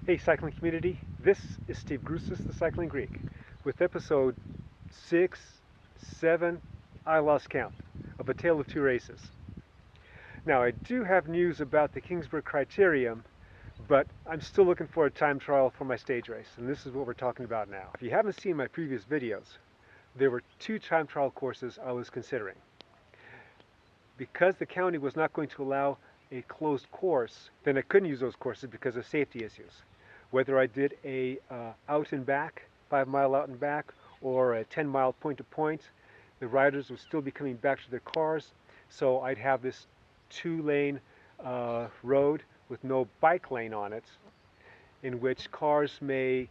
Hey cycling community, this is Steve Grusis, the Cycling Greek, with episode 6, 7, I lost count, of A Tale of Two Races. Now I do have news about the Kingsburg Criterium, but I'm still looking for a time trial for my stage race, and this is what we're talking about now. If you haven't seen my previous videos, there were 2 time trial courses I was considering. Because the county was not going to allow a closed course, then I couldn't use those courses because of safety issues. Whether I did a out and back, 5-mile out and back, or a 10-mile point to point, the riders would still be coming back to their cars, so I'd have this 2-lane road with no bike lane on it, in which cars may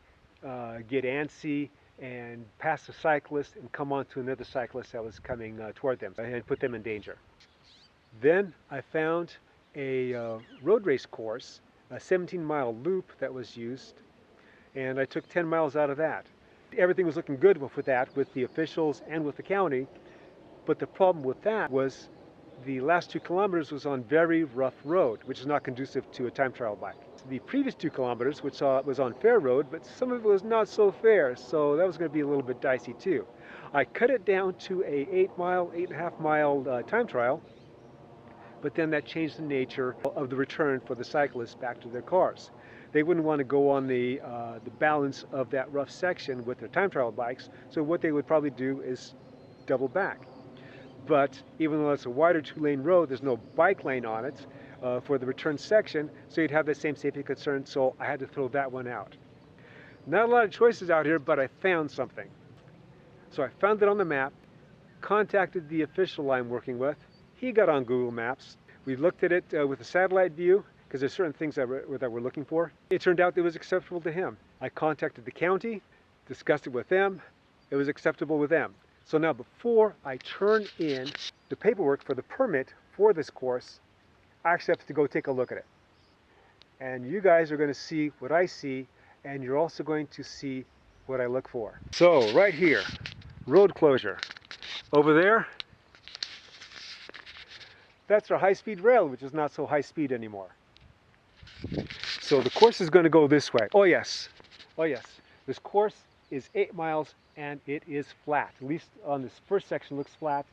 get antsy and pass a cyclist and come onto another cyclist that was coming toward them and put them in danger. Then I found a road race course, a 17-mile loop that was used, and I took 10 miles out of that. Everything was looking good with that, with the officials and with the county, but the problem with that was the last 2 kilometers was on very rough road, which is not conducive to a time trial bike. The previous 2 kilometers, which was on fair road, but some of it was not so fair, so that was going to be a little bit dicey too. I cut it down to a 8-mile, 8.5-mile time trial, but then that changed the nature of the return for the cyclists back to their cars. They wouldn't want to go on the balance of that rough section with their time trial bikes, so what they would probably do is double back. But even though it's a wider 2-lane road, there's no bike lane on it for the return section, so you'd have the same safety concern, so I had to throw that one out. Not a lot of choices out here, but I found something. So I found it on the map, contacted the official I'm working with. He got on Google Maps. We looked at it with a satellite view because there's certain things that we're looking for. It turned out it was acceptable to him. I contacted the county, discussed it with them. It was acceptable with them. So now before I turn in the paperwork for the permit for this course, I actually have to go take a look at it. And you guys are going to see what I see, and you're also going to see what I look for. So right here, road closure. Over there, that's our high-speed rail, which is not so high speed anymore. So the course is going to go this way. Oh yes, this course is 8 miles and it is flat. At least on this first section looks flat.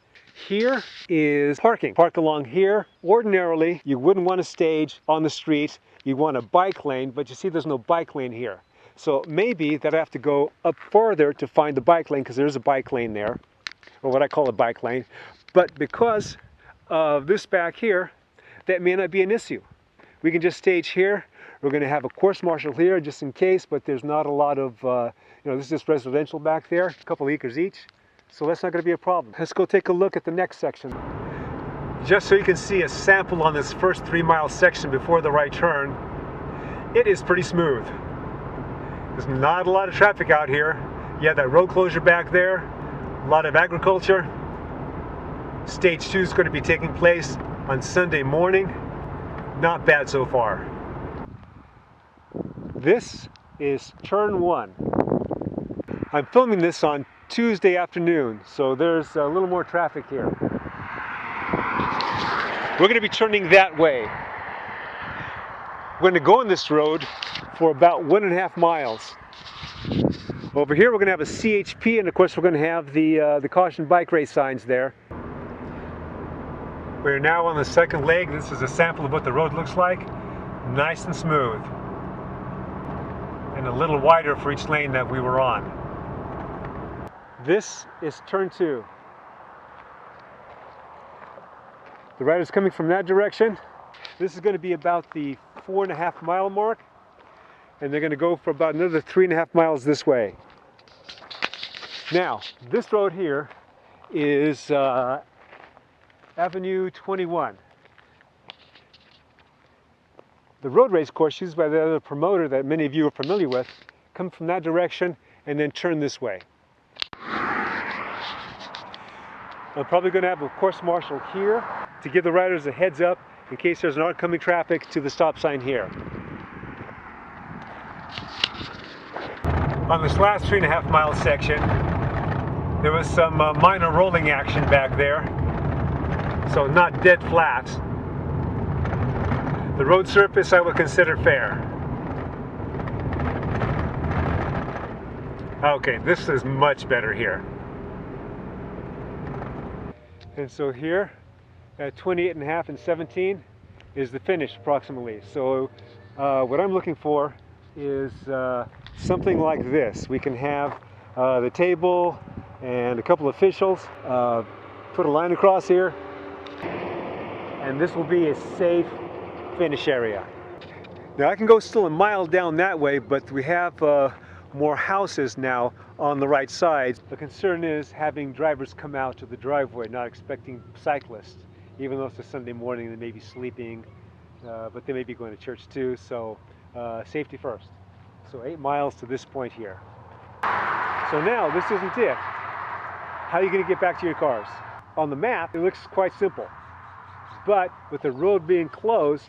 Here is parking. Park along here. Ordinarily, you wouldn't want to stage on the street. You want a bike lane, but you see there's no bike lane here. So maybe that I have to go up farther to find the bike lane, because there's a bike lane there, or what I call a bike lane. But because of this back here, that may not be an issue. We can just stage here. We're going to have a course marshal here just in case, but there's not a lot of, this is just residential back there, a couple acres each, so that's not going to be a problem. Let's go take a look at the next section. Just so you can see a sample on this first 3-mile section before the right turn, it is pretty smooth. There's not a lot of traffic out here. You have that road closure back there, a lot of agriculture. Stage 2 is going to be taking place on Sunday morning. Not bad so far. This is turn 1. I'm filming this on Tuesday afternoon, so there's a little more traffic here. We're going to be turning that way. We're going to go on this road for about 1.5 miles. Over here we're going to have a CHP, and of course we're going to have the caution bike race signs there. We're now on the second leg. This is a sample of what the road looks like. Nice and smooth. And a little wider for each lane that we were on. This is turn 2. The rider's coming from that direction. This is going to be about the 4.5-mile mark. And they're going to go for about another 3.5 miles this way. Now, this road here is Avenue 21. The road race course used by the other promoter that many of you are familiar with come from that direction and then turn this way. I'm probably going to have a course marshal here to give the riders a heads up in case there's an oncoming traffic to the stop sign here. On this last 3.5-mile section, there was some minor rolling action back there. So not dead flat. The road surface I would consider fair. Okay, this is much better here. And so here at 28.5 and 17 is the finish approximately. So what I'm looking for is something like this. We can have the table and a couple of officials, put a line across here, and this will be a safe finish area. Now I can go still a mile down that way, but we have more houses now on the right side. The concern is having drivers come out to the driveway, not expecting cyclists, even though it's a Sunday morning, they may be sleeping, but they may be going to church too, so safety first. So 8 miles to this point here. So now this isn't it. How are you going to get back to your cars? On the map, it looks quite simple, but with the road being closed,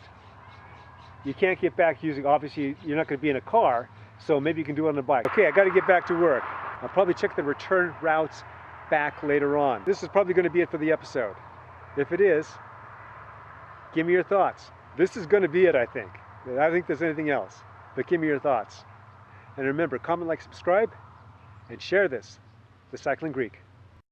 you can't get back using, obviously you're not going to be in a car, so maybe you can do it on a bike. Okay, I got to get back to work. I'll probably check the return routes back later on. This is probably going to be it for the episode. If it is, give me your thoughts. This is going to be it, I think. I don't think there's anything else, but give me your thoughts. And remember, comment, like, subscribe, and share this, The Cycling Greek.